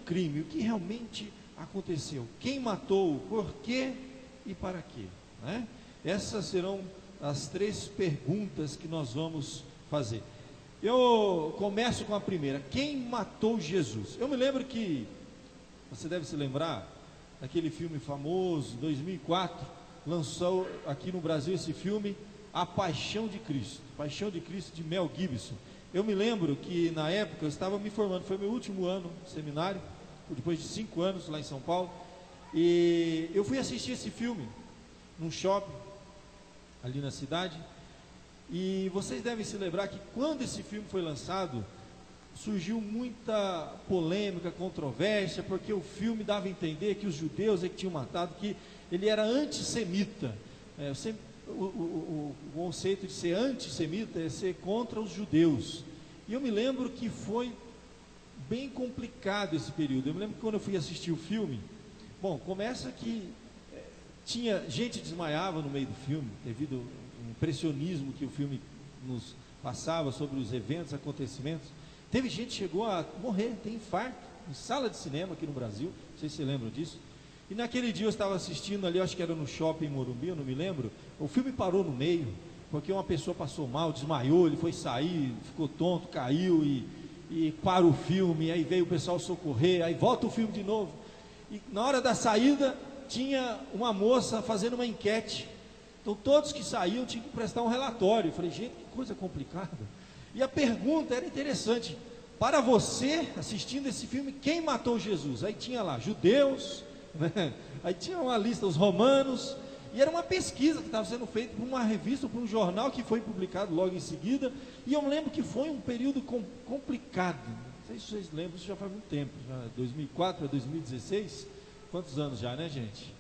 crime, o que realmente aconteceu, quem matou, por quê e para quê, né? Essas serão as 3 perguntas que nós vamos fazer. Eu começo com a primeira: quem matou Jesus? Eu me lembro que, você deve se lembrar, daquele filme famoso, 2004, lançou aqui no Brasil esse filme, A Paixão de Cristo, de Mel Gibson. Eu me lembro que na época eu estava me formando, foi meu último ano de seminário, depois de 5 anos lá em São Paulo, e eu fui assistir esse filme num shopping ali na cidade. E vocês devem se lembrar que quando esse filme foi lançado, surgiu muita polêmica, controvérsia, porque o filme dava a entender que os judeus é que tinham matado, que ele era antissemita. O conceito de ser antissemita é ser contra os judeus. E eu me lembro que foi bem complicado esse período. Eu me lembro que quando eu fui assistir o filme, bom, começa que tinha gente que desmaiava no meio do filme, devido ao impressionismo que o filme nos passava sobre os eventos, acontecimentos. Teve gente que chegou a morrer, tem infarto, em sala de cinema aqui no Brasil, não sei se você lembra disso. E naquele dia eu estava assistindo ali, acho que era no shopping Morumbi, eu não me lembro, o filme parou no meio, porque uma pessoa passou mal, desmaiou, ele foi sair, ficou tonto, caiu e para o filme, aí veio o pessoal socorrer, aí volta o filme de novo. E na hora da saída, tinha uma moça fazendo uma enquete, então todos que saíam tinham que prestar um relatório. Eu falei, gente, que coisa complicada. E a pergunta era interessante: para você, assistindo esse filme, quem matou Jesus? Aí tinha lá, judeus, né? Aí tinha uma lista, os romanos, e era uma pesquisa que estava sendo feita por uma revista, por um jornal, que foi publicado logo em seguida. E eu me lembro que foi um período complicado, não sei se vocês lembram, isso já faz muito tempo, já 2004 a 2016, quantos anos já, né, gente?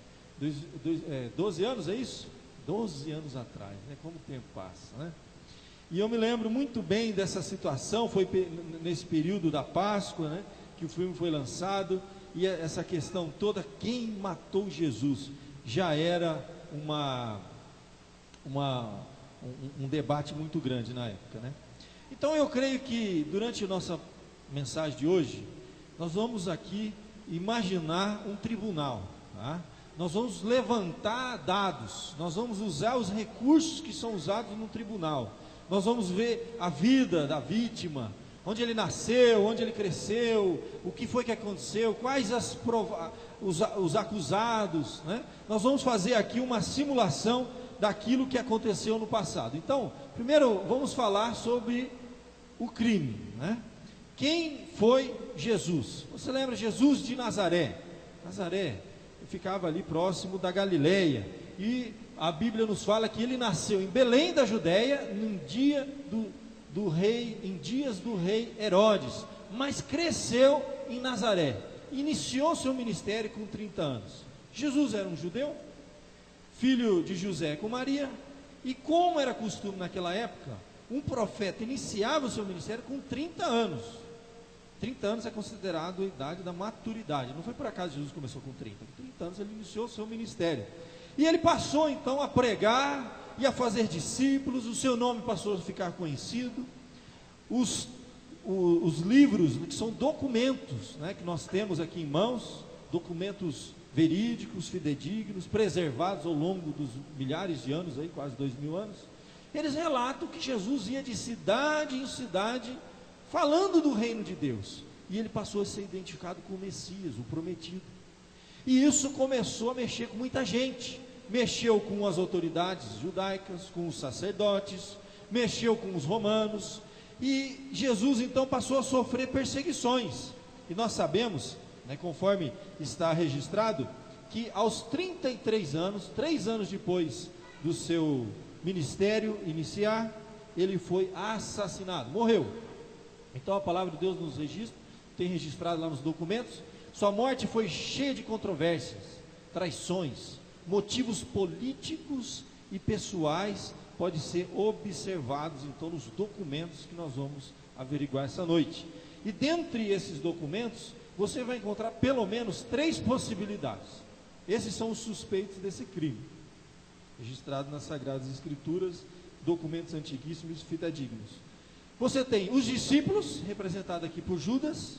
12 anos, é isso? 12 anos atrás, né? Como o tempo passa, né? E eu me lembro muito bem dessa situação, foi nesse período da Páscoa, né, que o filme foi lançado, e essa questão toda, quem matou Jesus, já era um debate muito grande na época, né? Então eu creio que durante a nossa mensagem de hoje, nós vamos aqui imaginar um tribunal, tá? Nós vamos levantar dados, nós vamos usar os recursos que são usados no tribunal. Nós vamos ver a vida da vítima, onde ele nasceu, onde ele cresceu, o que foi que aconteceu, quais os acusados, né? Nós vamos fazer aqui uma simulação daquilo que aconteceu no passado. Então, primeiro vamos falar sobre o crime, né? Quem foi Jesus? Você lembra Jesus de Nazaré? Nazaré ficava ali próximo da Galileia, e a Bíblia nos fala que ele nasceu em Belém da Judéia, em dias do rei Herodes, mas cresceu em Nazaré, iniciou seu ministério com 30 anos. Jesus era um judeu, filho de José com Maria, e como era costume naquela época, um profeta iniciava o seu ministério com 30 anos. 30 anos é considerado a idade da maturidade. Não foi por acaso que Jesus começou com 30. Com 30 anos ele iniciou o seu ministério. E ele passou então a pregar e a fazer discípulos. O seu nome passou a ficar conhecido. Os livros, que são documentos, né, que nós temos aqui em mãos, documentos verídicos, fidedignos, preservados ao longo dos milhares de anos, aí, quase 2000 anos, eles relatam que Jesus ia de cidade em cidade, falando do reino de Deus, e ele passou a ser identificado como Messias, o prometido. E isso começou a mexer com muita gente, mexeu com as autoridades judaicas, com os sacerdotes, mexeu com os romanos, e Jesus então passou a sofrer perseguições. E nós sabemos, né, conforme está registrado, que aos 33 anos, 3 anos depois do seu ministério iniciar, ele foi assassinado, morreu. Então a palavra de Deus nos registra, tem registrado lá nos documentos, sua morte foi cheia de controvérsias, traições, motivos políticos e pessoais, pode ser observados então nos documentos que nós vamos averiguar essa noite. E dentre esses documentos, você vai encontrar pelo menos 3 possibilidades. Esses são os suspeitos desse crime, registrado nas Sagradas Escrituras, documentos antiguíssimos e fidedignos. Você tem os discípulos, representados aqui por Judas,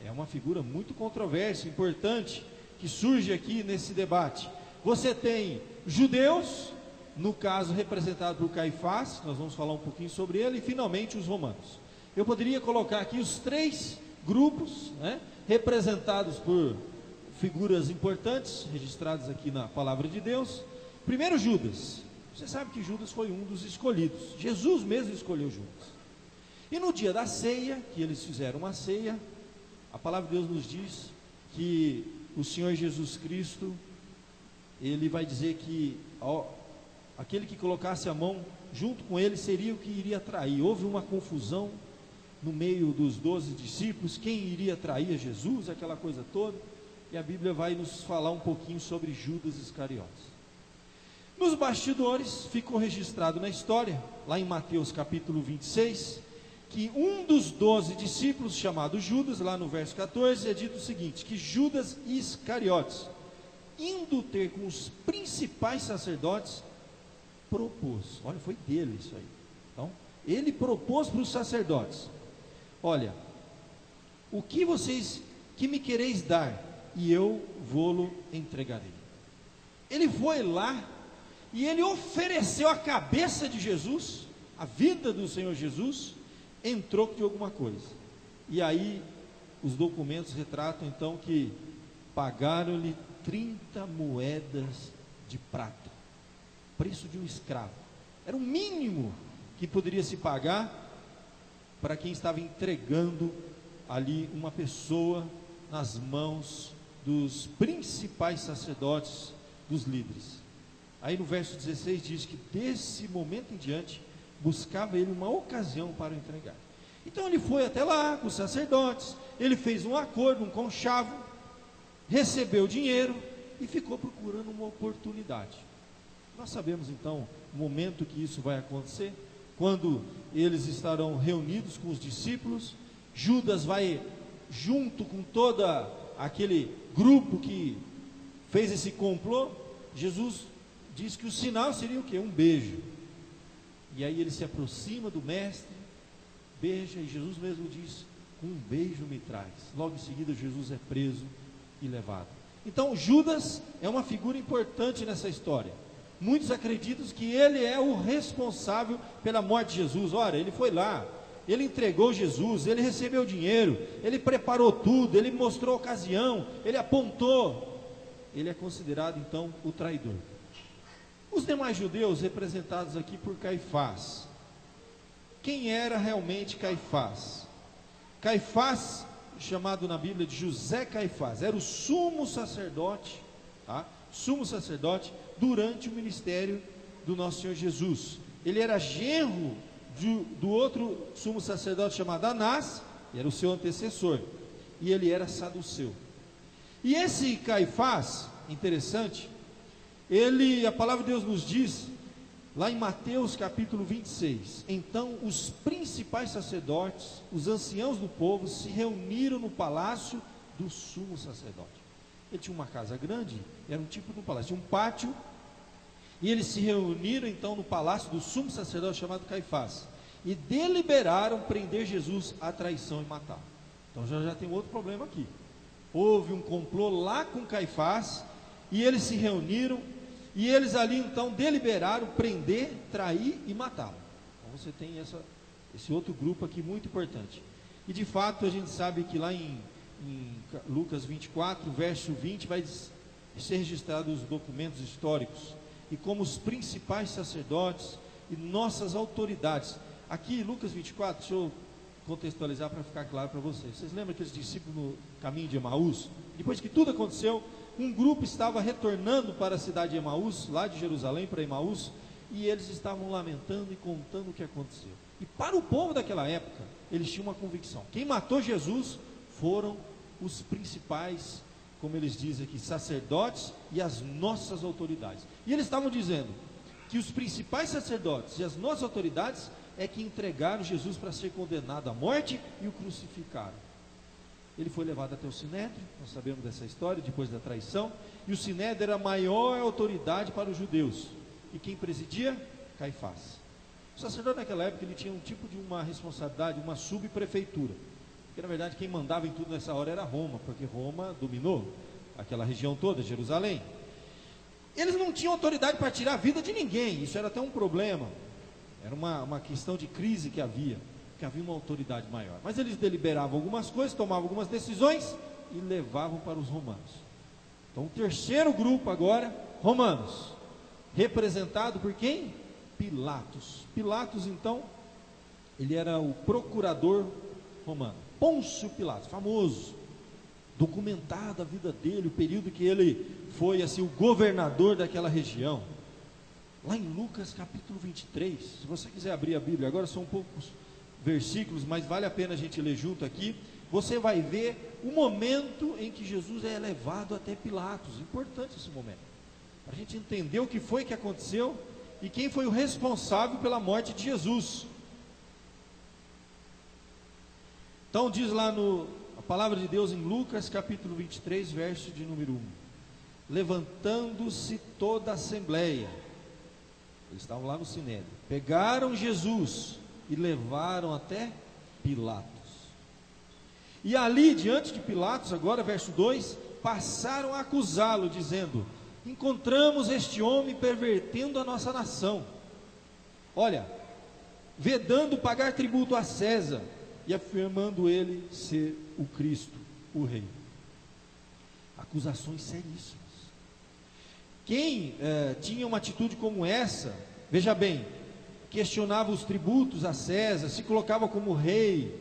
É uma figura muito controversa, importante, que surge aqui nesse debate. Você tem judeus, no caso representado por Caifás, nós vamos falar um pouquinho sobre ele, e finalmente os romanos. Eu poderia colocar aqui os três grupos, né, representados por figuras importantes, registradas aqui na palavra de Deus. Primeiro, Judas. Você sabe que Judas foi um dos escolhidos. Jesus mesmo escolheu Judas. E no dia da ceia, que eles fizeram uma ceia, a palavra de Deus nos diz que o Senhor Jesus Cristo, ele vai dizer que aquele que colocasse a mão junto com ele seria o que iria trair. Houve uma confusão no meio dos 12 discípulos, quem iria trair Jesus, aquela coisa toda, e a Bíblia vai nos falar um pouquinho sobre Judas Iscariotes. Nos bastidores, ficou registrado na história, lá em Mateus capítulo 26, que um dos 12 discípulos, chamado Judas, lá no verso 14, é dito o seguinte, que Judas Iscariotes, indo ter com os principais sacerdotes, propôs, olha, foi dele isso aí, então, ele propôs para os sacerdotes, olha, o que vocês, que me quereis dar, e eu vou-lo entregarei. Ele foi lá, e ele ofereceu a cabeça de Jesus, a vida do Senhor Jesus, em troco de alguma coisa. E aí, os documentos retratam então que pagaram-lhe 30 moedas de prata, preço de um escravo. Era o mínimo que poderia se pagar para quem estava entregando ali uma pessoa nas mãos dos principais sacerdotes, dos líderes. Aí no verso 16 diz que desse momento em diante buscava ele uma ocasião para o entregar. Então ele foi até lá com os sacerdotes, ele fez um acordo, um conchavo, recebeu o dinheiro e ficou procurando uma oportunidade. Nós sabemos então o momento que isso vai acontecer, quando eles estarão reunidos com os discípulos, Judas vai junto com todo aquele grupo que fez esse complô. Jesus diz que o sinal seria o quê? Um beijo. E aí ele se aproxima do mestre, beija, e Jesus mesmo diz, um beijo me traz. Logo em seguida Jesus é preso e levado. Então Judas é uma figura importante nessa história. Muitos acreditam que ele é o responsável pela morte de Jesus. Olha, ele foi lá, ele entregou Jesus, ele recebeu dinheiro, ele preparou tudo, ele mostrou a ocasião, ele apontou. Ele é considerado então o traidor. Os demais judeus, representados aqui por Caifás. Quem era realmente Caifás? Caifás, chamado na Bíblia de José Caifás, era o sumo sacerdote, tá? Sumo sacerdote durante o ministério do nosso Senhor Jesus. Ele era genro do outro sumo sacerdote chamado Anás, que era o seu antecessor, e ele era saduceu. E esse Caifás, interessante, a palavra de Deus nos diz, lá em Mateus capítulo 26, então os principais sacerdotes, os anciãos do povo, se reuniram no palácio do sumo sacerdote. Ele tinha uma casa grande, era um tipo de um palácio, tinha um pátio, e eles se reuniram então no palácio do sumo sacerdote chamado Caifás, e deliberaram prender Jesus à traição e matá-lo. Então já tem outro problema aqui. Houve um complô lá com Caifás, e eles se reuniram, e eles ali então deliberaram prender, trair e matá-lo. Então você tem esse outro grupo aqui muito importante. E de fato a gente sabe que lá em Lucas 24, verso 20, vai ser registrado os documentos históricos, e como os principais sacerdotes e nossas autoridades. Aqui Lucas 24, deixa eu contextualizar para ficar claro para vocês. Vocês lembram aqueles discípulos no caminho de Emaús? Depois que tudo aconteceu, um grupo estava retornando para a cidade de Emaús, lá de Jerusalém para Emaús, e eles estavam lamentando e contando o que aconteceu. E para o povo daquela época, eles tinham uma convicção: quem matou Jesus foram os principais, como eles dizem aqui, sacerdotes e as nossas autoridades. E eles estavam dizendo que os principais sacerdotes e as nossas autoridades é que entregaram Jesus para ser condenado à morte e o crucificaram. Ele foi levado até o Sinédrio, nós sabemos dessa história, depois da traição, e o Sinédrio era a maior autoridade para os judeus, e quem presidia? Caifás. O sacerdote naquela época, ele tinha um tipo de uma responsabilidade, uma subprefeitura. Porque na verdade quem mandava em tudo nessa hora era Roma, porque Roma dominou aquela região toda, Jerusalém. Eles não tinham autoridade para tirar a vida de ninguém, isso era até um problema, era uma questão de crise que havia uma autoridade maior. Mas eles deliberavam algumas coisas, tomavam algumas decisões e levavam para os romanos. Então o terceiro grupo agora, romanos, representado por quem? Pilatos. Pilatos então, ele era o procurador romano. Pôncio Pilatos, famoso, documentada a vida dele, o período que ele foi assim o governador daquela região. Lá em Lucas capítulo 23, se você quiser abrir a Bíblia, agora são poucos versículos, mas vale a pena a gente ler junto aqui. Você vai ver o momento em que Jesus é levado até Pilatos. Importante esse momento, para a gente entender o que foi que aconteceu e quem foi o responsável pela morte de Jesus. Então diz lá a palavra de Deus em Lucas capítulo 23, verso de número 1. Levantando-se toda a assembleia, eles estavam lá no Sinédrio, pegaram Jesus e levaram até Pilatos. E ali diante de Pilatos, agora verso 2, passaram a acusá-lo, dizendo: encontramos este homem pervertendo a nossa nação, olha, vedando pagar tributo a César, e afirmando ele ser o Cristo, o Rei. Acusações seríssimas. Quem tinha uma atitude como essa, veja bem, questionava os tributos a César, se colocava como rei,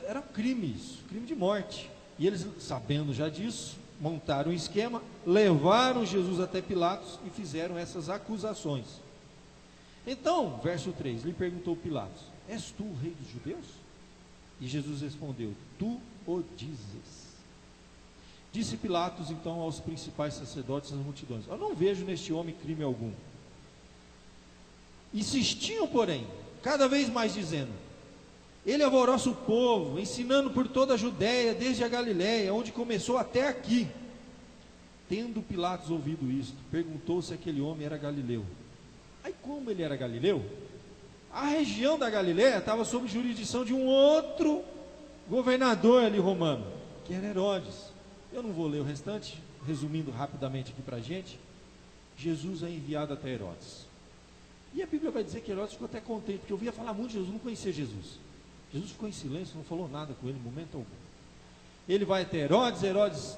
era um crime isso, crime de morte. E eles, sabendo já disso, montaram um esquema, levaram Jesus até Pilatos e fizeram essas acusações. Então, verso 3, lhe perguntou Pilatos: és tu o rei dos judeus? E Jesus respondeu: tu o dizes. Disse Pilatos então aos principais sacerdotes e às multidões: eu não vejo neste homem crime algum. Insistiam, porém, cada vez mais dizendo: ele alvoroça o povo, ensinando por toda a Judéia, desde a Galiléia, onde começou até aqui. Tendo Pilatos ouvido isto, perguntou se aquele homem era galileu. Aí, como ele era galileu, a região da Galiléia estava sob jurisdição de um outro governador ali romano, que era Herodes. Eu não vou ler o restante, resumindo rapidamente aqui para a gente. Jesus é enviado até Herodes. E a Bíblia vai dizer que Herodes ficou até contente, porque eu ouvia falar muito de Jesus, não conhecia Jesus. Jesus ficou em silêncio, não falou nada com ele em momento algum. Ele vai até Herodes, Herodes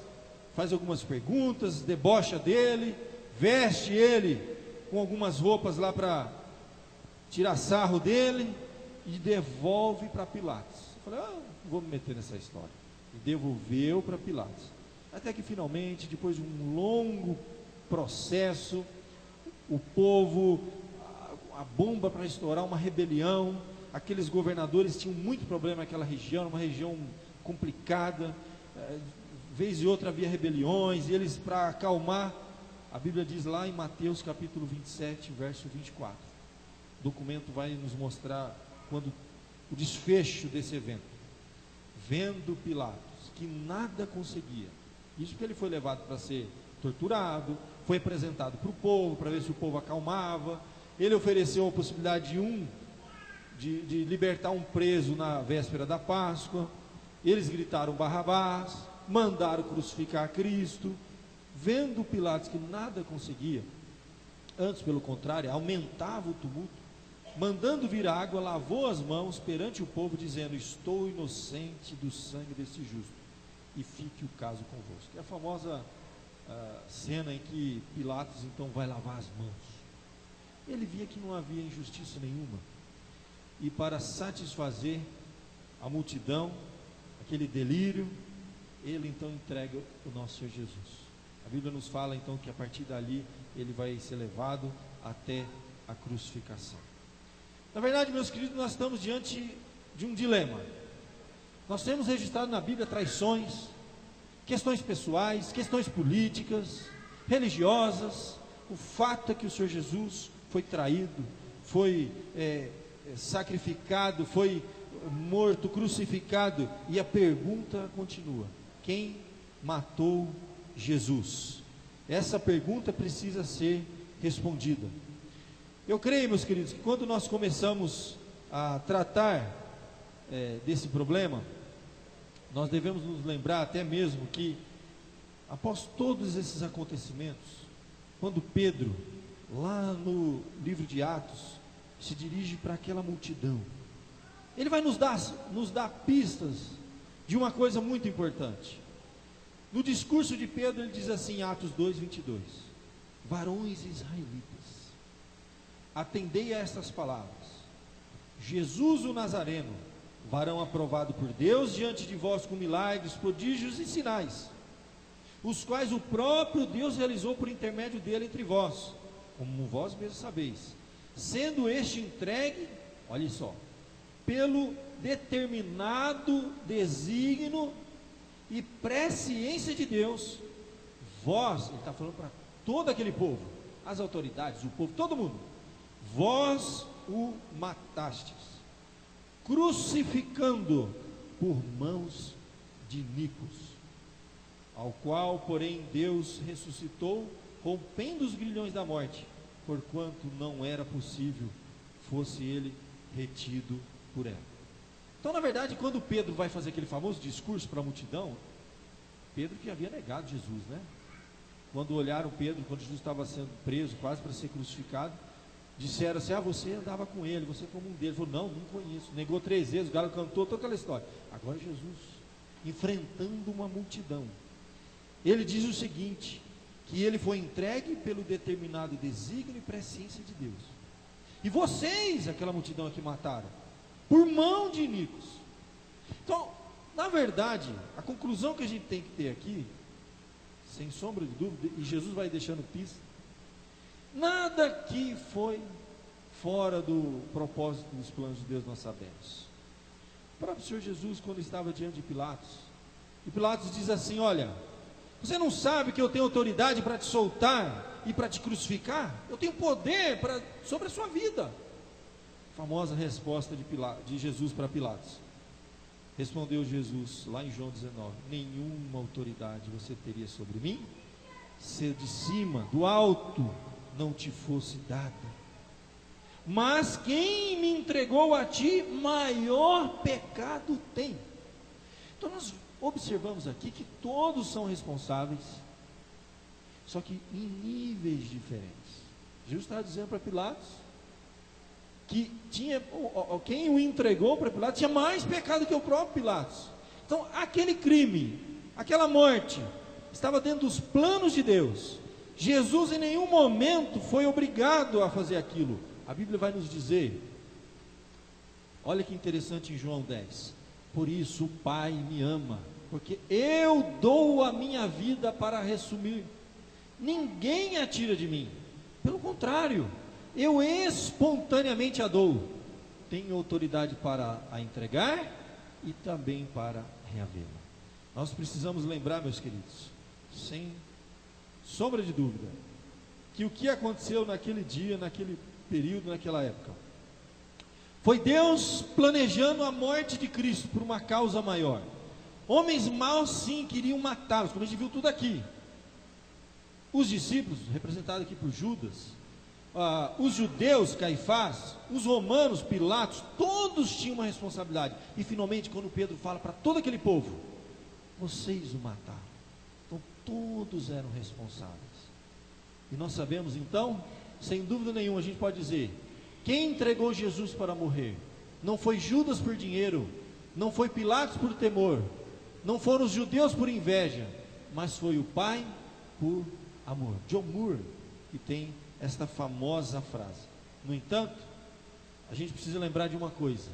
faz algumas perguntas, debocha dele, veste ele com algumas roupas lá para tirar sarro dele e devolve para Pilatos. Eu falei: não vou me meter nessa história. E devolveu para Pilatos. Até que finalmente, depois de um longo processo, o povo, a bomba para estourar uma rebelião, aqueles governadores tinham muito problema naquela região, uma região complicada, vez e outra havia rebeliões, e eles, para acalmar, a Bíblia diz lá em Mateus capítulo 27, verso 24, o documento vai nos mostrar quando o desfecho desse evento. Vendo Pilatos que nada conseguia, isso porque ele foi levado para ser torturado, foi apresentado para o povo, para ver se o povo acalmava, ele ofereceu a possibilidade de libertar um preso na véspera da Páscoa, eles gritaram Barrabás, mandaram crucificar Cristo. Vendo Pilatos que nada conseguia, antes pelo contrário, aumentava o tumulto, mandando vir água, lavou as mãos perante o povo, dizendo: estou inocente do sangue desse justo, e fique o caso convosco. É a famosa cena em que Pilatos então vai lavar as mãos. Ele via que não havia injustiça nenhuma, e para satisfazer a multidão, aquele delírio, ele então entrega o nosso Senhor Jesus. A Bíblia nos fala então que a partir dali ele vai ser levado até a crucificação. Na verdade, meus queridos, nós estamos diante de um dilema. Nós temos registrado na Bíblia traições, questões pessoais, questões políticas, religiosas. O fato é que o Senhor Jesus foi traído, foi sacrificado, foi morto, crucificado, e a pergunta continua: quem matou Jesus? Essa pergunta precisa ser respondida. Eu creio, meus queridos, que quando nós começamos a tratar desse problema, nós devemos nos lembrar até mesmo que, após todos esses acontecimentos, quando Pedro, lá no livro de Atos, se dirige para aquela multidão, ele vai nos dar pistas de uma coisa muito importante. No discurso de Pedro, ele diz assim, Atos 2:22, varões israelitas, atendei a estas palavras, Jesus o Nazareno, varão aprovado por Deus diante de vós com milagres, prodígios e sinais, os quais o próprio Deus realizou por intermédio dele entre vós, como vós mesmos sabeis, sendo este entregue, olha só, pelo determinado desígnio e presciência de Deus, vós, ele está falando para todo aquele povo, as autoridades, o povo, todo mundo, vós o matastes, crucificando por mãos de iníquos, ao qual, porém, Deus ressuscitou, rompendo os grilhões da morte, porquanto não era possível fosse ele retido por ela. Então, na verdade, quando Pedro vai fazer aquele famoso discurso para a multidão, Pedro que havia negado Jesus, né? Quando olharam Pedro, quando Jesus estava sendo preso, quase para ser crucificado, disseram assim, você andava com ele, você como um deles. Ele falou, não conheço. Negou 3 vezes, o galo cantou, toda aquela história. Agora Jesus, enfrentando uma multidão, ele diz o seguinte, que ele foi entregue pelo determinado desígnio e presciência de Deus. E vocês, aquela multidão que mataram, por mão de iníquos. Então, na verdade, a conclusão que a gente tem que ter aqui, sem sombra de dúvida, e Jesus vai deixando pista, nada que foi fora do propósito dos planos de Deus nós sabemos. O próprio Senhor Jesus, quando estava diante de Pilatos, e Pilatos diz assim, olha, você não sabe que eu tenho autoridade para te soltar e para te crucificar? Eu tenho poder sobre a sua vida. Famosa resposta de Jesus para Pilatos. Respondeu Jesus, lá em João 19, nenhuma autoridade você teria sobre mim, se de cima, do alto, não te fosse dada. Mas quem me entregou a ti, maior pecado tem. Então nós observamos aqui que todos são responsáveis, só que em níveis diferentes. Jesus estava dizendo para Pilatos que quem o entregou para Pilatos tinha mais pecado que o próprio Pilatos. Então aquele crime, aquela morte, estava dentro dos planos de Deus. Jesus em nenhum momento foi obrigado a fazer aquilo. A Bíblia vai nos dizer, olha que interessante em João 10, por isso o Pai me ama, porque eu dou a minha vida para reassumir, ninguém a tira de mim, pelo contrário, eu espontaneamente a dou, tenho autoridade para a entregar e também para reavê-la. Nós precisamos lembrar, meus queridos, sem sombra de dúvida, que o que aconteceu naquele dia, naquele período, naquela época, foi Deus planejando a morte de Cristo por uma causa maior. Homens maus sim queriam matá-los, como a gente viu tudo aqui. Os discípulos, representados aqui por Judas, os judeus, Caifás, os romanos, Pilatos, todos tinham uma responsabilidade. E finalmente, quando Pedro fala para todo aquele povo, vocês o mataram. Então todos eram responsáveis. E nós sabemos então, sem dúvida nenhuma, a gente pode dizer, quem entregou Jesus para morrer, não foi Judas por dinheiro, não foi Pilatos por temor, não foram os judeus por inveja, mas foi o Pai por amor. John Moore, que tem esta famosa frase. No entanto, a gente precisa lembrar de uma coisa.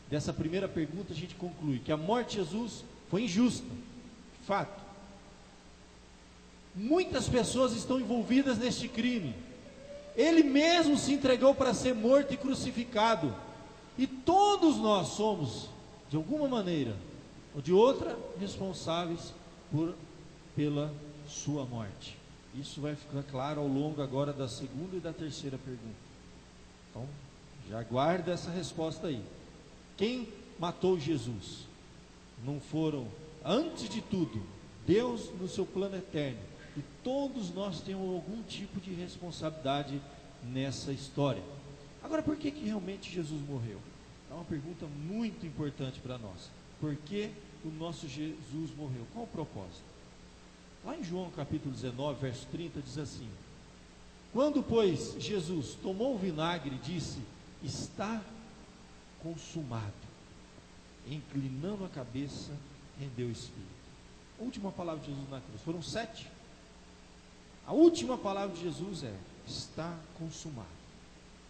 Dessa primeira pergunta a gente conclui que a morte de Jesus foi injusta. Fato. Muitas pessoas estão envolvidas neste crime. Ele mesmo se entregou para ser morto e crucificado. E todos nós somos, de alguma maneira ou de outra, responsáveis pela sua morte. Isso vai ficar claro ao longo agora da segunda e da terceira pergunta. Então, já guarda essa resposta aí. Quem matou Jesus? Não foram, antes de tudo, Deus no seu plano eterno. E todos nós temos algum tipo de responsabilidade nessa história. Agora, por que realmente Jesus morreu? É uma pergunta muito importante para nós. Por que o nosso Jesus morreu? Qual o propósito? Lá em João capítulo 19, verso 30, diz assim: quando, pois, Jesus tomou o vinagre, disse: está consumado. Inclinando a cabeça, rendeu o espírito. A última palavra de Jesus na cruz, foram 7. A última palavra de Jesus é: está consumado.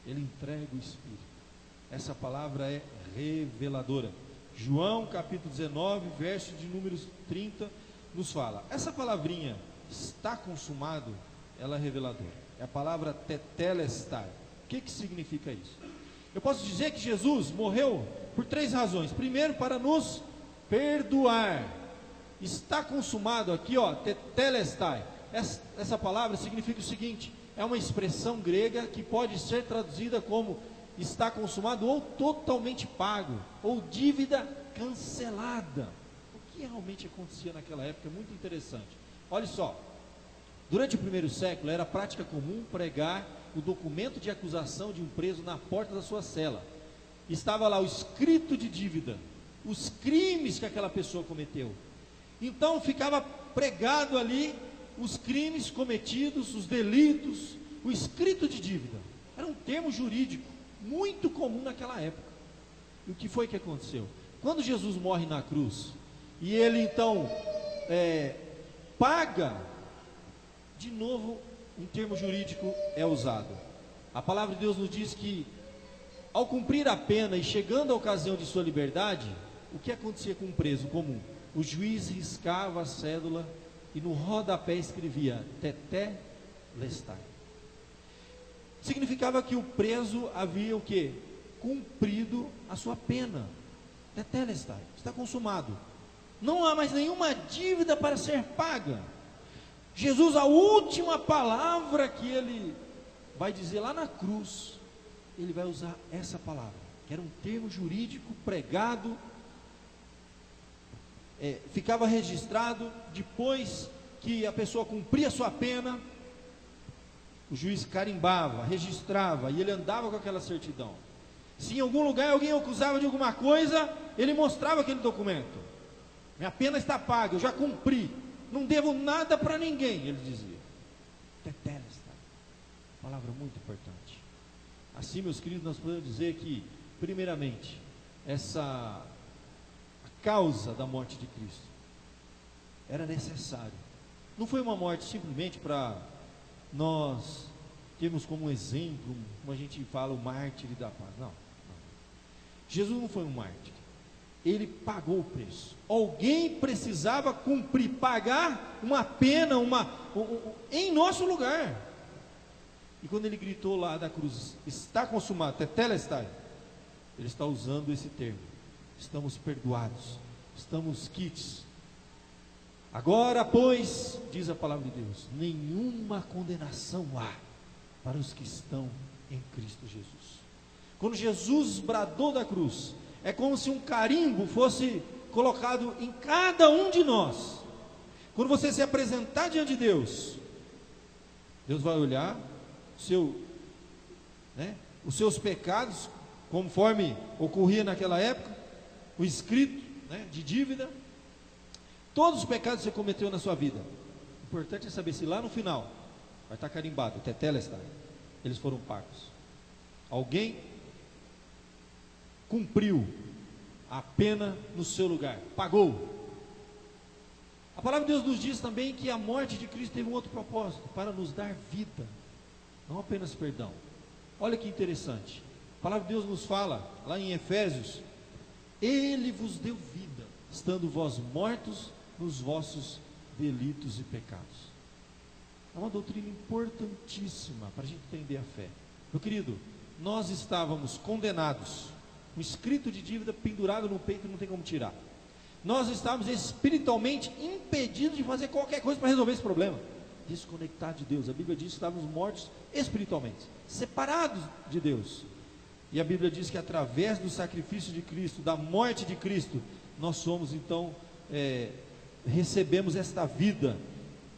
Ele entrega o espírito. Essa palavra é reveladora. João capítulo 19, verso de números 30, nos fala. Essa palavrinha, está consumado, ela é reveladora. É a palavra tetelestai. O que significa isso? Eu posso dizer que Jesus morreu por 3 razões. Primeiro, para nos perdoar. Está consumado aqui, ó, tetelestai. Essa palavra significa o seguinte: é uma expressão grega que pode ser traduzida como está consumado ou totalmente pago, ou dívida cancelada. O que realmente acontecia naquela época é muito interessante. Olha só, durante o primeiro século era prática comum pregar o documento de acusação de um preso na porta da sua cela. Estava lá o escrito de dívida, os crimes que aquela pessoa cometeu. Então ficava pregado ali os crimes cometidos, os delitos, o escrito de dívida. Era um termo jurídico muito comum naquela época. E o que foi que aconteceu? Quando Jesus morre na cruz, e ele então paga, de novo um termo jurídico é usado. A palavra de Deus nos diz que, ao cumprir a pena e chegando à ocasião de sua liberdade, o que acontecia com um preso comum? O juiz riscava a cédula e no rodapé escrevia tetelestai. Significava que o preso havia o quê? Cumprido a sua pena. Tetelestai, está consumado. Não há mais nenhuma dívida para ser paga. Jesus, a última palavra que ele vai dizer lá na cruz, ele vai usar essa palavra, que era um termo jurídico pregado, ficava registrado depois que a pessoa cumpria a sua pena. O juiz carimbava, registrava, e ele andava com aquela certidão. Se em algum lugar alguém o acusava de alguma coisa, ele mostrava aquele documento: minha pena está paga, eu já cumpri, não devo nada para ninguém, ele dizia. Tetelestai, palavra muito importante. Assim, meus queridos, nós podemos dizer que, primeiramente, a causa da morte de Cristo era necessário. Não foi uma morte simplesmente para nós temos como exemplo, como a gente fala, o mártir da paz. Não. Jesus não foi um mártir. Ele pagou o preço. Alguém precisava cumprir, pagar uma pena, em nosso lugar. E quando ele gritou lá da cruz: está consumado, tetelestai, ele está usando esse termo: estamos perdoados, estamos quites. Agora, pois, diz a palavra de Deus, nenhuma condenação há para os que estão em Cristo Jesus. Quando Jesus bradou da cruz, é como se um carimbo fosse colocado em cada um de nós. Quando você se apresentar diante de Deus, Deus vai olhar os seus pecados, conforme ocorria naquela época, o escrito de dívida, todos os pecados que você cometeu na sua vida. O importante é saber se lá no final vai estar carimbado, tetelestai, eles foram pagos. Alguém cumpriu a pena no seu lugar, pagou. A palavra de Deus nos diz também que a morte de Cristo teve um outro propósito: para nos dar vida, não apenas perdão. Olha que interessante, a palavra de Deus nos fala lá em Efésios: Ele vos deu vida, estando vós mortos nos vossos delitos e pecados. É uma doutrina importantíssima para a gente entender a fé. Meu querido, nós estávamos condenados, um escrito de dívida pendurado no peito, não tem como tirar. Nós estávamos espiritualmente impedidos de fazer qualquer coisa para resolver esse problema, desconectados de Deus. A Bíblia diz que estávamos mortos espiritualmente, separados de Deus. E a Bíblia diz que através do sacrifício de Cristo, da morte de Cristo, nós somos então, recebemos esta vida.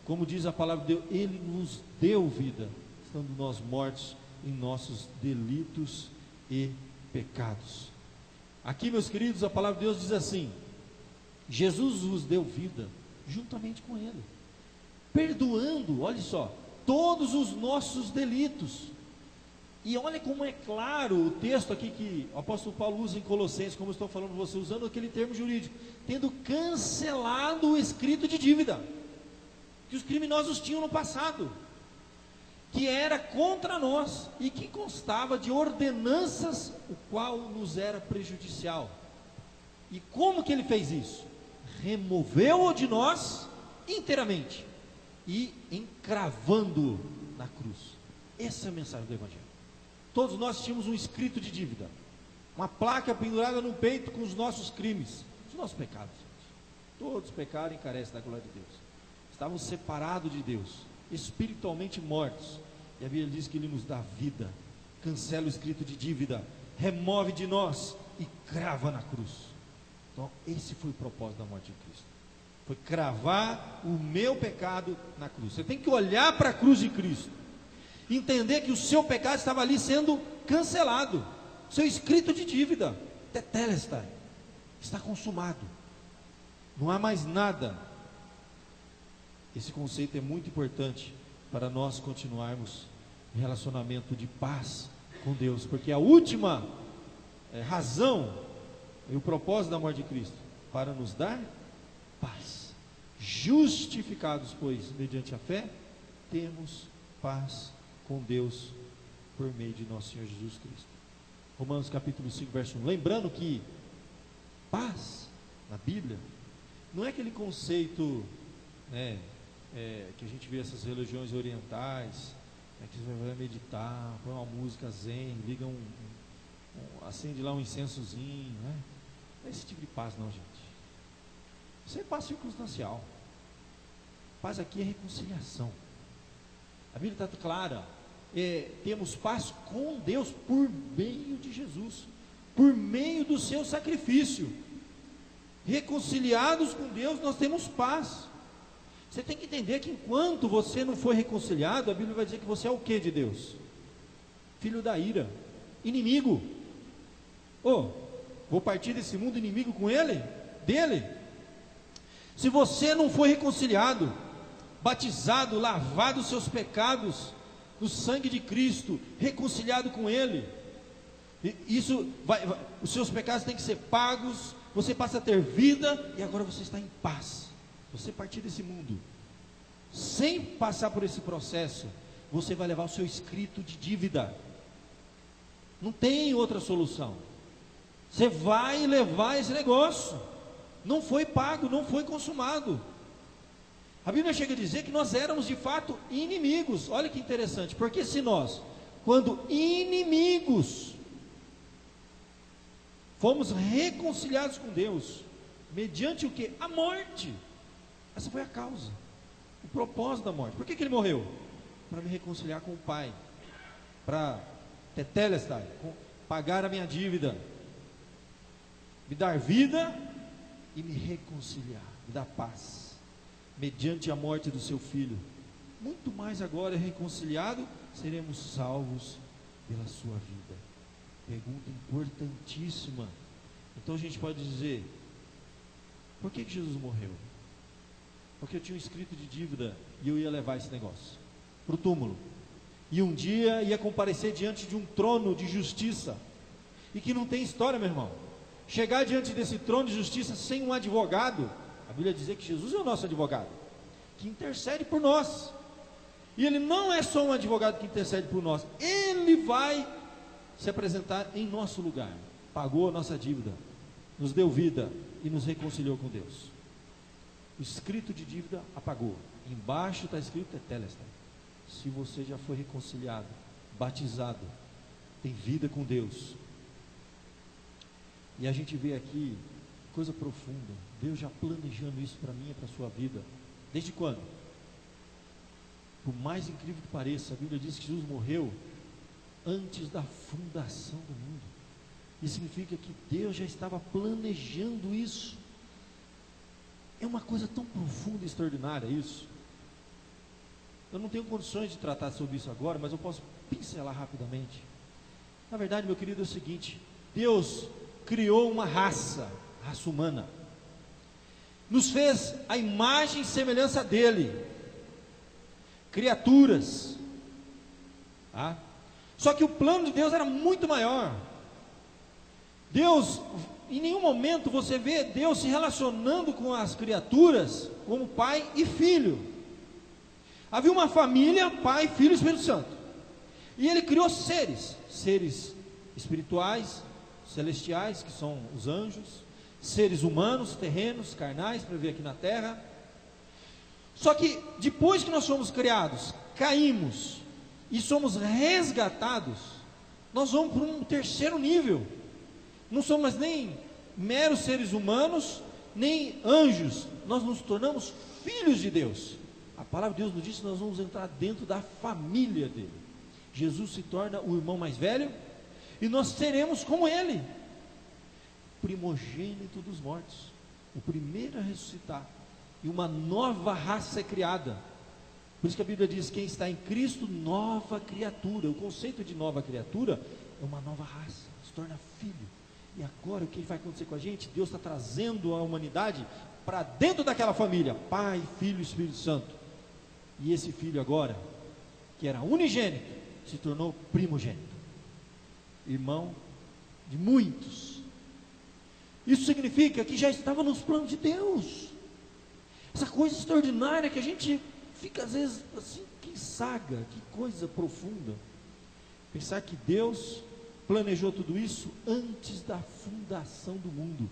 Como diz a palavra de Deus, Ele nos deu vida, estando nós mortos em nossos delitos e pecados. Aqui, meus queridos, a palavra de Deus diz assim, Jesus vos deu vida juntamente com Ele, perdoando, olha só, todos os nossos delitos. E olha como é claro o texto aqui que o apóstolo Paulo usa em Colossenses, como eu estou falando para você, usando aquele termo jurídico, tendo cancelado o escrito de dívida que os criminosos tinham no passado, que era contra nós e que constava de ordenanças, o qual nos era prejudicial. E como que ele fez isso? Removeu-o de nós inteiramente e encravando-o na cruz. Essa é a mensagem do Evangelho. Todos nós tínhamos um escrito de dívida, uma placa pendurada no peito com os nossos crimes, os nossos pecados. Todos pecaram e carecem da glória de Deus. Estávamos separados de Deus, espiritualmente mortos. E a Bíblia diz que Ele nos dá vida, cancela o escrito de dívida, remove de nós e crava na cruz. Então esse foi o propósito da morte de Cristo, foi cravar o meu pecado na cruz. Você tem que olhar para a cruz de Cristo, entender que o seu pecado estava ali sendo cancelado, seu escrito de dívida, tetelestai, está consumado, não há mais nada. Esse conceito é muito importante para nós continuarmos em relacionamento de paz com Deus, porque a última razão e o propósito da morte de Cristo, para nos dar paz. Justificados, pois, mediante a fé, temos paz com Deus por meio de nosso Senhor Jesus Cristo. Romanos capítulo 5, verso 1. Lembrando que paz, na Bíblia, não é aquele conceito, que a gente vê essas religiões orientais, que você vai meditar, põe uma música zen, liga acende lá um incensozinho, né? Não é esse tipo de paz não, gente. Isso é paz circunstancial. Paz aqui é reconciliação. A Bíblia está clara, temos paz com Deus por meio de Jesus, por meio do seu sacrifício. Reconciliados com Deus, nós temos paz. Você tem que entender que enquanto você não for reconciliado, a Bíblia vai dizer que você é o que de Deus? Filho da ira, inimigo. Vou partir desse mundo inimigo com ele? Dele? Se você não for reconciliado, batizado, lavado os seus pecados no sangue de Cristo, reconciliado com Ele, os seus pecados têm que ser pagos, você passa a ter vida e agora você está em paz. Você partir desse mundo sem passar por esse processo, você vai levar o seu escrito de dívida. Não tem outra solução. Você vai levar esse negócio. Não foi pago, não foi consumado. A Bíblia chega a dizer que nós éramos de fato inimigos. Olha que interessante, porque se nós, quando inimigos, fomos reconciliados com Deus, mediante o que? A morte. Essa foi a causa, o propósito da morte. Por que ele morreu? Para me reconciliar com o Pai, para tetelestai, pagar a minha dívida, me dar vida e me reconciliar, me dar paz, mediante a morte do seu Filho. Muito mais agora reconciliado, seremos salvos pela sua vida. Pergunta importantíssima. Então a gente pode dizer, por que Jesus morreu? Porque eu tinha um escrito de dívida e eu ia levar esse negócio para o túmulo, e um dia ia comparecer diante de um trono de justiça, e que não tem história, meu irmão, chegar diante desse trono de justiça sem um advogado. A Bíblia diz que Jesus é o nosso advogado, que intercede por nós, e Ele não é só um advogado que intercede por nós, Ele vai se apresentar em nosso lugar, pagou a nossa dívida, nos deu vida e nos reconciliou com Deus. O escrito de dívida apagou, embaixo está escrito tetelestai. Se você já foi reconciliado, batizado, tem vida com Deus. E a gente vê aqui coisa profunda, Deus já planejando isso para mim e para a sua vida. Desde quando? Por mais incrível que pareça, a Bíblia diz que Jesus morreu antes da fundação do mundo. Isso significa que Deus já estava planejando isso. É uma coisa tão profunda e extraordinária isso. Eu não tenho condições de tratar sobre isso agora, mas eu posso pincelar rapidamente. Na verdade, meu querido, é o seguinte: Deus criou uma raça humana, nos fez a imagem e semelhança dele, criaturas, tá? Só que o plano de Deus era muito maior. Deus, em nenhum momento você vê Deus se relacionando com as criaturas como pai e filho. Havia uma família, pai, filho e Espírito Santo, e ele criou seres espirituais, celestiais, que são os anjos, seres humanos, terrenos, carnais, para ver aqui na terra. Só que depois que nós fomos criados, caímos e somos resgatados, nós vamos para um terceiro nível. Não somos mais nem meros seres humanos, nem anjos, nós nos tornamos filhos de Deus. A palavra de Deus nos diz que nós vamos entrar dentro da família dele. Jesus se torna o irmão mais velho, e nós seremos como ele, primogênito dos mortos, o primeiro a ressuscitar, e uma nova raça é criada. Por isso que a Bíblia diz: quem está em Cristo, nova criatura. O conceito de nova criatura é uma nova raça, se torna filho. E agora o que vai acontecer com a gente? Deus está trazendo a humanidade para dentro daquela família, Pai, Filho e Espírito Santo. E esse filho agora, que era unigênito, se tornou primogênito, irmão de muitos. Isso significa que já estava nos planos de Deus. Essa coisa extraordinária que a gente fica às vezes assim, que saga, que coisa profunda. Pensar que Deus planejou tudo isso antes da fundação do mundo.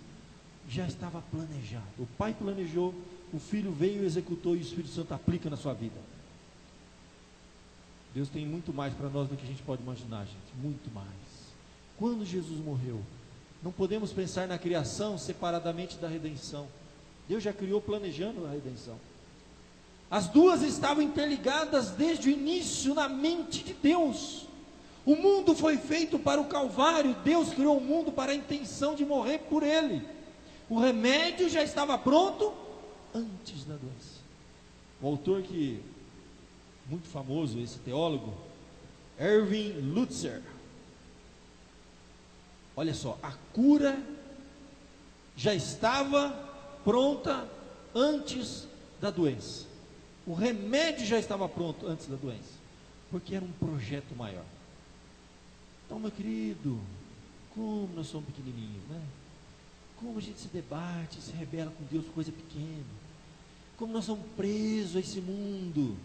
Já estava planejado. O Pai planejou, o Filho veio, executou, e o Espírito Santo aplica na sua vida. Deus tem muito mais para nós do que a gente pode imaginar, gente, muito mais. Quando Jesus morreu, não podemos pensar na criação separadamente da redenção. Deus já criou planejando a redenção. As duas estavam interligadas desde o início na mente de Deus. O mundo foi feito para o Calvário. Deus criou o mundo para a intenção de morrer por ele. O remédio já estava pronto antes da doença. O autor que muito famoso, esse teólogo, Erwin Lutzer, olha só, a cura já estava pronta antes da doença. O remédio já estava pronto antes da doença, porque era um projeto maior. Então, meu querido, como nós somos pequenininhos, né? Como a gente se debate, se rebela com Deus por coisa pequena. Como nós somos presos a esse mundo.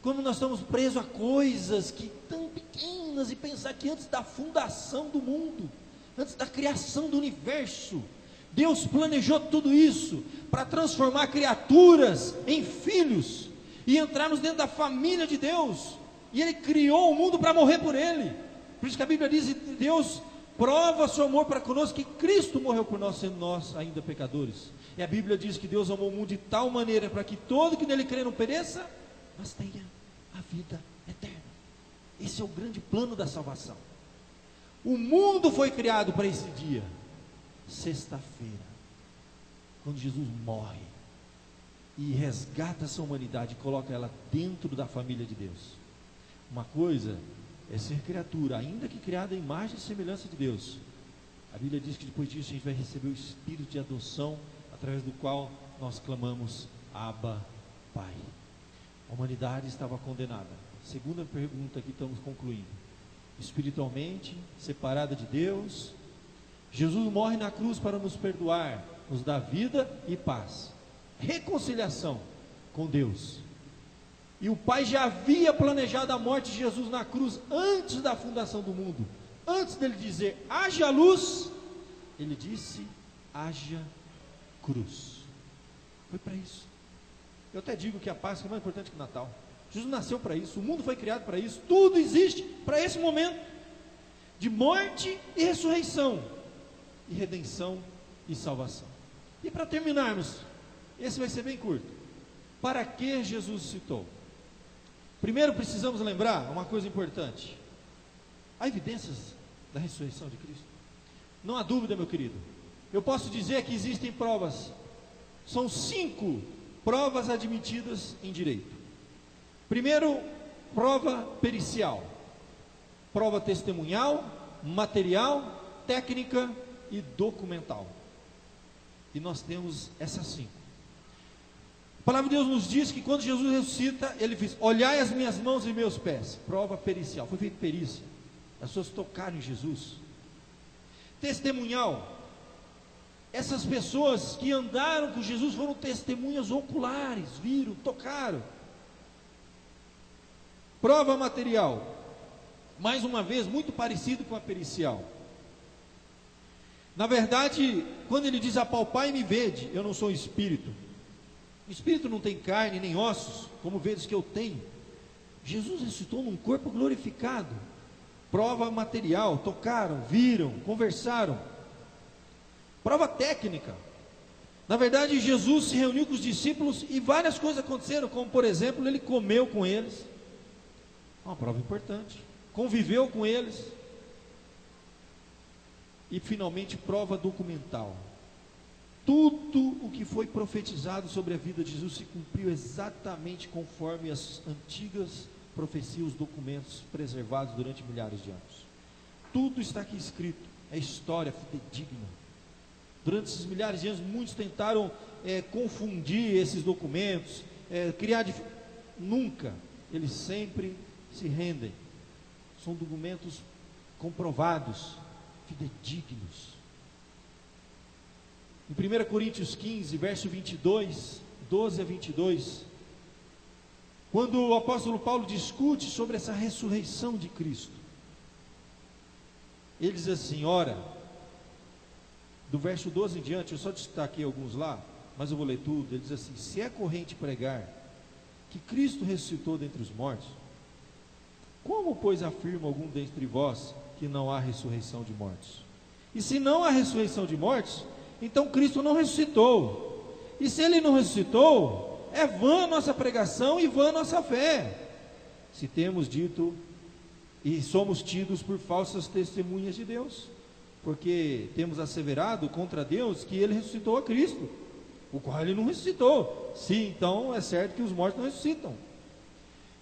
Como nós estamos presos a coisas que tão pequenas, e pensar que antes da fundação do mundo, antes da criação do universo, Deus planejou tudo isso para transformar criaturas em filhos e entrarmos dentro da família de Deus. E Ele criou o mundo para morrer por Ele. Por isso que a Bíblia diz que Deus prova seu amor para conosco, que Cristo morreu por nós, sendo nós ainda pecadores. E a Bíblia diz que Deus amou o mundo de tal maneira para que todo que nele crê não pereça, mas tenha a vida eterna. Esse é o grande plano da salvação. O mundo foi criado para esse dia, sexta-feira, quando Jesus morre e resgata essa humanidade e coloca ela dentro da família de Deus. Uma coisa é ser criatura, ainda que criada à imagem e semelhança de Deus. A Bíblia diz que depois disso a gente vai receber o Espírito de adoção, através do qual nós clamamos: Abba, Pai. A humanidade estava condenada. Segunda pergunta que estamos concluindo: espiritualmente separada de Deus. Jesus morre na cruz para nos perdoar, nos dar vida e paz, reconciliação com Deus. E o Pai já havia planejado a morte de Jesus na cruz antes da fundação do mundo. Antes dele dizer haja luz, ele disse haja cruz. Foi para isso. Eu até digo que a Páscoa é mais importante que o Natal. Jesus nasceu para isso, o mundo foi criado para isso, tudo existe para esse momento de morte e ressurreição, e redenção e salvação. E para terminarmos, esse vai ser bem curto. Para que Jesus citou? Primeiro precisamos lembrar uma coisa importante: há evidências da ressurreição de Cristo? Não há dúvida, meu querido. Eu posso dizer que existem provas. São 5 provas admitidas em direito. Primeiro, prova pericial, prova testemunhal, material, técnica e documental. E nós temos essas 5. palavra de Deus nos diz que quando Jesus ressuscita, ele diz: olhai as minhas mãos e meus pés. Prova pericial, foi feita perícia. As pessoas tocaram em Jesus. Testemunhal, essas pessoas que andaram com Jesus foram testemunhas oculares, viram, tocaram. Prova material, mais uma vez, muito parecido com a pericial. Na verdade, quando ele diz: apalpai-me e vede, eu não sou espírito. O espírito não tem carne nem ossos, como vedes que eu tenho. Jesus ressuscitou num corpo glorificado. Prova material, tocaram, viram, conversaram. Prova técnica, na verdade Jesus se reuniu com os discípulos e várias coisas aconteceram, como por exemplo, ele comeu com eles, uma prova importante, conviveu com eles. E finalmente, prova documental, tudo o que foi profetizado sobre a vida de Jesus se cumpriu exatamente conforme as antigas profecias, os documentos preservados durante milhares de anos. Tudo está aqui escrito, é história fidedigna. Durante esses milhares de anos, muitos tentaram confundir esses documentos, nunca, eles sempre se rendem. São documentos comprovados, fidedignos. Em 1 Coríntios 15, verso 22, 12 a 22, quando o apóstolo Paulo discute sobre essa ressurreição de Cristo, ele diz assim: ora, do verso 12 em diante, eu só destaquei alguns lá, mas eu vou ler tudo. Ele diz assim: se é corrente pregar que Cristo ressuscitou dentre os mortos, como pois afirma algum dentre vós que não há ressurreição de mortos? E se não há ressurreição de mortos, então Cristo não ressuscitou. E se Ele não ressuscitou, é vã a nossa pregação e vã a nossa fé. Se temos dito e somos tidos por falsas testemunhas de Deus, porque temos asseverado contra Deus que Ele ressuscitou a Cristo, o qual Ele não ressuscitou. Sim, então é certo que os mortos não ressuscitam,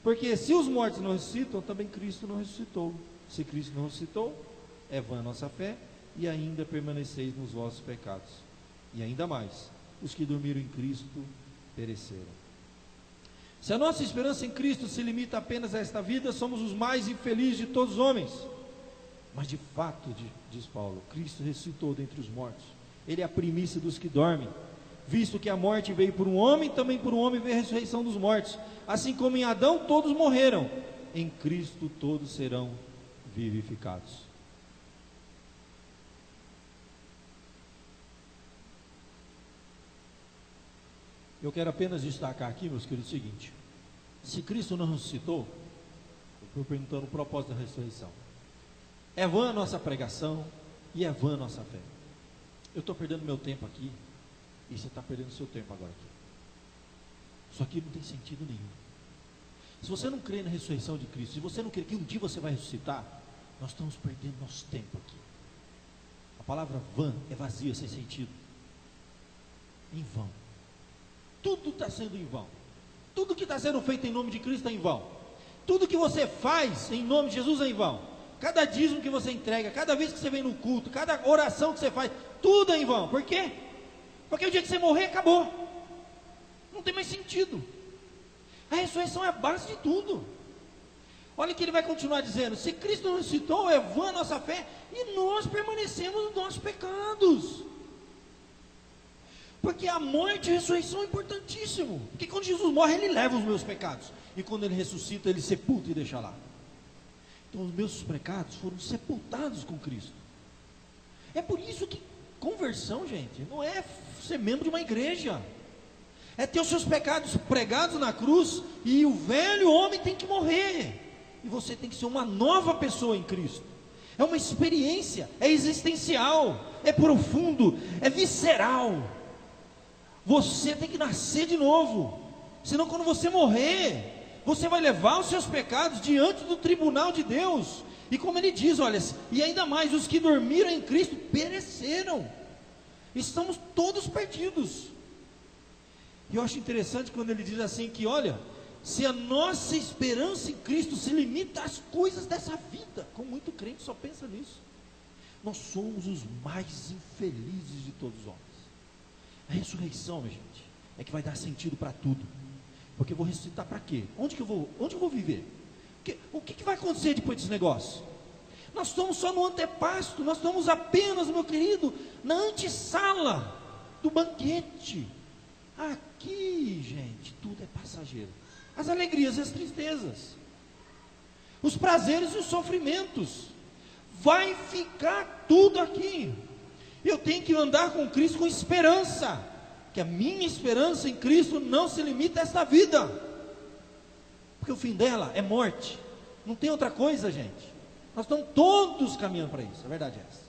porque se os mortos não ressuscitam, também Cristo não ressuscitou. Se Cristo não ressuscitou, é vã a nossa fé, e ainda permaneceis nos vossos pecados. E ainda mais, os que dormiram em Cristo pereceram. Se a nossa esperança em Cristo se limita apenas a esta vida, somos os mais infelizes de todos os homens. Mas de fato, diz Paulo, Cristo ressuscitou dentre os mortos. Ele é a primícia dos que dormem. Visto que a morte veio por um homem, também por um homem veio a ressurreição dos mortos. Assim como em Adão todos morreram, em Cristo todos serão vivificados. Eu quero apenas destacar aqui, meus queridos, o seguinte: se Cristo não ressuscitou, eu estou perguntando o propósito da ressurreição. É vã a nossa pregação e é vã a nossa fé. Eu estou perdendo meu tempo aqui, e você está perdendo seu tempo agora aqui. Isso aqui não tem sentido nenhum. Se você não crê na ressurreição de Cristo, se você não crê que um dia você vai ressuscitar, nós estamos perdendo nosso tempo aqui. A palavra vã é vazia, sem sentido. Em vão. Tudo está sendo em vão. Tudo que está sendo feito em nome de Cristo é em vão. Tudo que você faz em nome de Jesus é em vão. Cada dízimo que você entrega, cada vez que você vem no culto, cada oração que você faz, tudo é em vão. Por quê? Porque o dia que você morrer, acabou. Não tem mais sentido. A ressurreição é a base de tudo. Olha que ele vai continuar dizendo: se Cristo não ressuscitou, é vã a nossa fé, e nós permanecemos nos nossos pecados. Porque a morte e a ressurreição é importantíssimo. Porque quando Jesus morre, Ele leva os meus pecados. E quando Ele ressuscita, Ele sepulta e deixa lá. Então os meus pecados foram sepultados com Cristo. É por isso que conversão, gente, não é ser membro de uma igreja. É ter os seus pecados pregados na cruz, e o velho homem tem que morrer. E você tem que ser uma nova pessoa em Cristo. É uma experiência, é existencial, é profundo, é visceral. Você tem que nascer de novo. Senão quando você morrer, você vai levar os seus pecados diante do tribunal de Deus. E como ele diz, olha, e ainda mais, os que dormiram em Cristo pereceram. Estamos todos perdidos. E eu acho interessante quando ele diz assim que, olha, se a nossa esperança em Cristo se limita às coisas dessa vida, como muito crente só pensa nisso, nós somos os mais infelizes de todos os homens. A ressurreição, minha gente, é que vai dar sentido para tudo. Porque eu vou ressuscitar para quê? Onde eu vou viver? O que vai acontecer depois desse negócio? Nós estamos só no antepasto, nós estamos apenas, meu querido, na antessala do banquete. Aqui, gente, tudo é passageiro. As alegrias e as tristezas, os prazeres e os sofrimentos, vai ficar tudo aqui. Eu tenho que andar com Cristo com esperança, que a minha esperança em Cristo não se limita a esta vida, porque o fim dela é morte, não tem outra coisa, gente. Nós estamos todos caminhando para isso, a verdade é essa.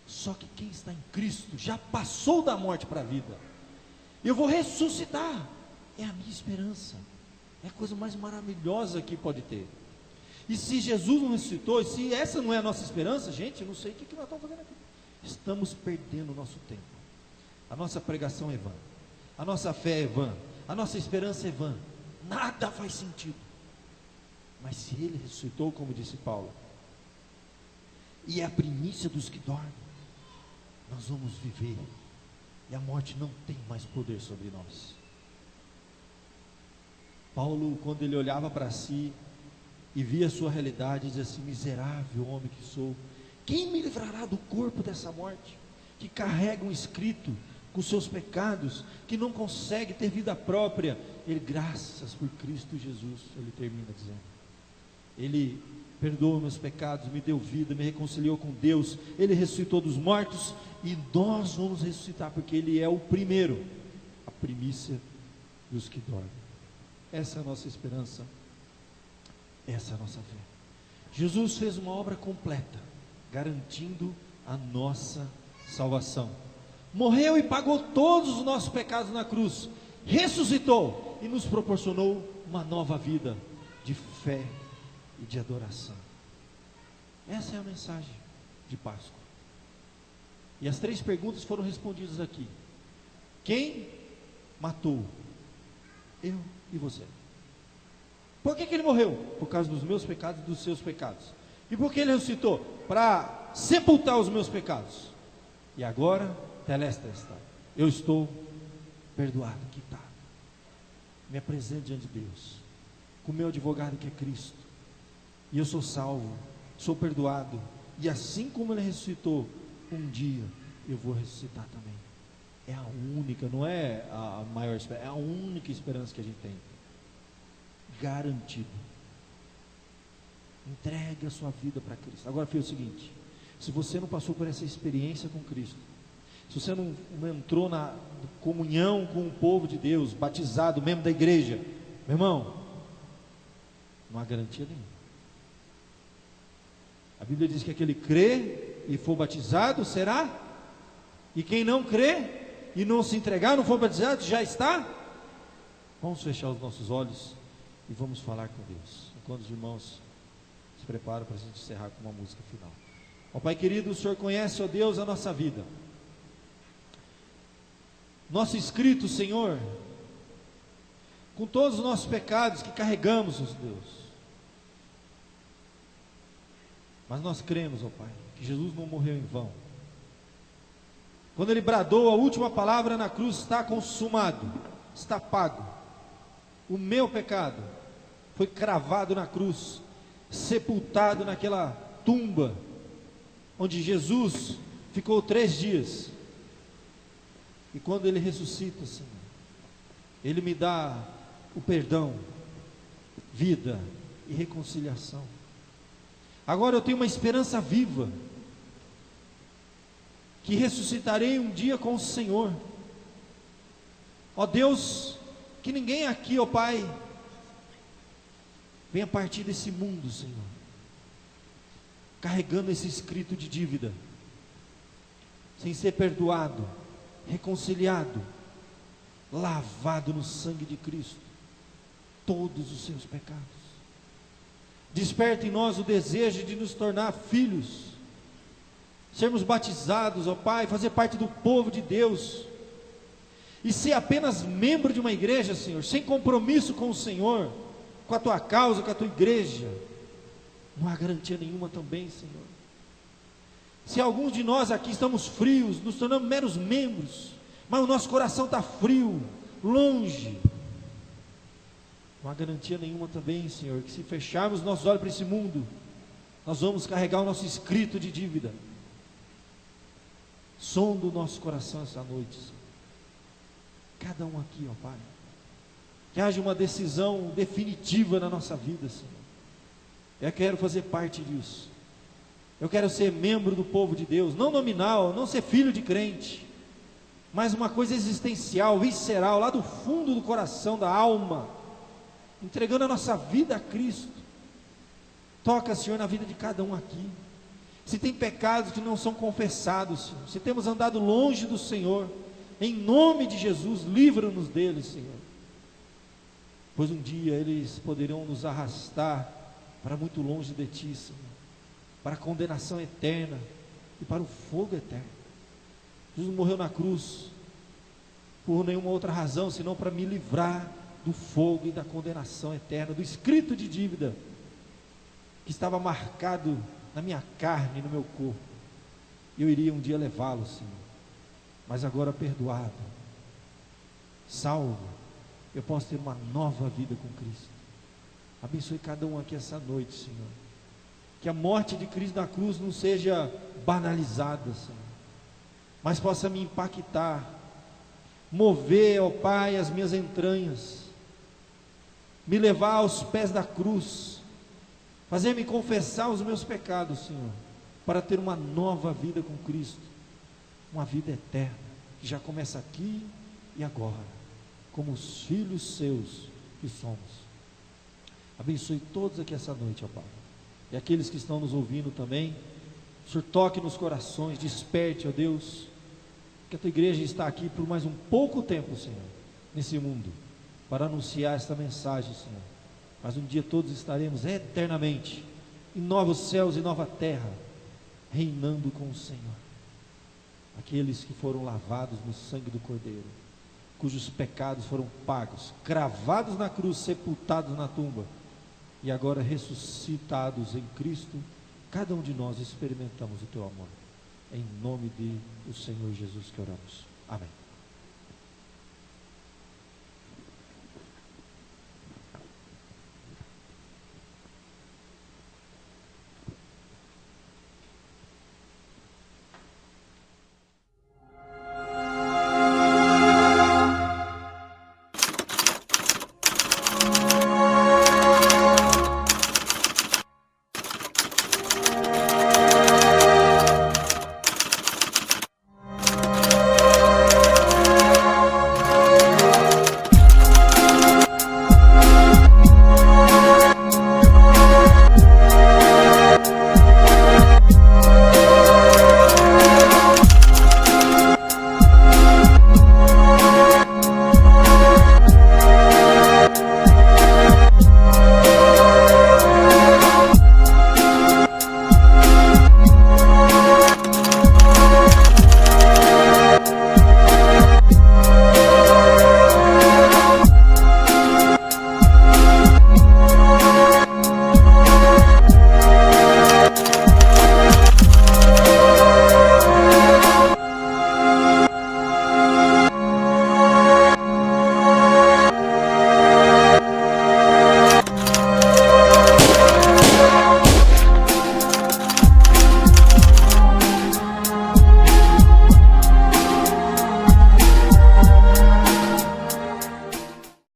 Só que quem está em Cristo já passou da morte para a vida. Eu vou ressuscitar, é a minha esperança, é a coisa mais maravilhosa que pode ter. E se Jesus não ressuscitou, e se essa não é a nossa esperança, gente, eu não sei o que nós estamos fazendo aqui. Estamos perdendo o nosso tempo. A nossa pregação é vã, a nossa fé é vã, a nossa esperança é vã, nada faz sentido. Mas se Ele ressuscitou, como disse Paulo, e é a primícia dos que dormem, nós vamos viver, e a morte não tem mais poder sobre nós. Paulo, quando ele olhava para si e via a sua realidade, dizia assim: miserável homem que sou, quem me livrará do corpo dessa morte? Que carrega um escrito com seus pecados, que não consegue ter vida própria. Ele, graças por Cristo Jesus, ele termina dizendo, Ele perdoou meus pecados, me deu vida, me reconciliou com Deus, Ele ressuscitou dos mortos, e nós vamos ressuscitar, porque Ele é o primeiro, a primícia dos que dormem. Essa é a nossa esperança, essa é a nossa fé. Jesus fez uma obra completa, garantindo a nossa salvação. Morreu e pagou todos os nossos pecados na cruz, ressuscitou e nos proporcionou uma nova vida de fé e de adoração. Essa é a mensagem de Páscoa. E as 3 perguntas foram respondidas aqui. Quem matou? Eu e você. Por que ele morreu? Por causa dos meus pecados e dos seus pecados. E por que ele ressuscitou? Para sepultar os meus pecados. E agora, telestai, eu estou perdoado, quitado. Me apresento diante de Deus, com o meu advogado que é Cristo. E eu sou salvo, sou perdoado. E assim como Ele ressuscitou, um dia eu vou ressuscitar também. É a única, não é a maior esperança, é a única esperança que a gente tem. Garantido. Entregue a sua vida para Cristo. Agora, filho, é o seguinte: se você não passou por essa experiência com Cristo, se você não entrou na comunhão com o povo de Deus, batizado, membro da igreja, meu irmão, não há garantia nenhuma. A Bíblia diz que aquele crê e for batizado será, e quem não crê e não se entregar, não for batizado, já está. Vamos fechar os nossos olhos e vamos falar com Deus, enquanto os irmãos se preparam para a gente encerrar com uma música final. Ó Pai querido, o Senhor conhece, ó Deus, a nossa vida, nosso escrito, Senhor, com todos os nossos pecados que carregamos, ó Deus. Mas nós cremos, ó Pai, que Jesus não morreu em vão. Quando Ele bradou a última palavra na cruz: está consumado, está pago. O meu pecado foi cravado na cruz, sepultado naquela tumba, onde Jesus ficou 3 dias. E quando Ele ressuscita, Senhor, Ele me dá o perdão, vida e reconciliação. Agora eu tenho uma esperança viva, que ressuscitarei um dia com o Senhor. Ó Deus, que ninguém aqui, ó Pai, venha partir desse mundo, Senhor, carregando esse escrito de dívida, sem ser perdoado, reconciliado, lavado no sangue de Cristo, todos os seus pecados. Desperta em nós o desejo de nos tornar filhos, sermos batizados, ó Pai, fazer parte do povo de Deus, e ser apenas membro de uma igreja, Senhor, sem compromisso com o Senhor, com a Tua causa, com a Tua igreja. Não há garantia nenhuma também, Senhor. Se alguns de nós aqui estamos frios, nos tornamos meros membros, mas o nosso coração está frio, longe. Não há garantia nenhuma também, Senhor, que se fecharmos nossos olhos para esse mundo, nós vamos carregar o nosso escrito de dívida. Sonda o nosso coração essa noite, Senhor. Cada um aqui, ó Pai, que haja uma decisão definitiva na nossa vida, Senhor. Eu quero fazer parte disso. Eu quero ser membro do povo de Deus, não nominal, não ser filho de crente, mas uma coisa existencial, visceral, lá do fundo do coração, da alma, entregando a nossa vida a Cristo. Toca, Senhor, na vida de cada um aqui. Se tem pecados que não são confessados, Senhor, se temos andado longe do Senhor, em nome de Jesus, livra-nos deles, Senhor, pois um dia eles poderão nos arrastar para muito longe de Ti, Senhor, para a condenação eterna e para o fogo eterno. Jesus morreu na cruz por nenhuma outra razão, senão para me livrar do fogo e da condenação eterna, do escrito de dívida que estava marcado na minha carne, no meu corpo. Eu iria um dia levá-lo, Senhor, mas agora perdoado, salvo, eu posso ter uma nova vida com Cristo. Abençoe cada um aqui essa noite, Senhor, que a morte de Cristo na cruz não seja banalizada, Senhor, mas possa me impactar, mover, ó Pai, as minhas entranhas, me levar aos pés da cruz, fazer-me confessar os meus pecados, Senhor, para ter uma nova vida com Cristo, uma vida eterna, que já começa aqui e agora, como os filhos seus que somos. Abençoe todos aqui essa noite, ó Pai, e aqueles que estão nos ouvindo também. O Senhor toque nos corações, desperte, ó Deus, que a Tua igreja está aqui por mais um pouco tempo, Senhor, nesse mundo, para anunciar esta mensagem, Senhor, mas um dia todos estaremos eternamente em novos céus e nova terra, reinando com o Senhor. Aqueles que foram lavados no sangue do Cordeiro, cujos pecados foram pagos, cravados na cruz, sepultados na tumba, e agora ressuscitados em Cristo, cada um de nós experimentamos o Teu amor. Em nome de o Senhor Jesus que oramos. Amém.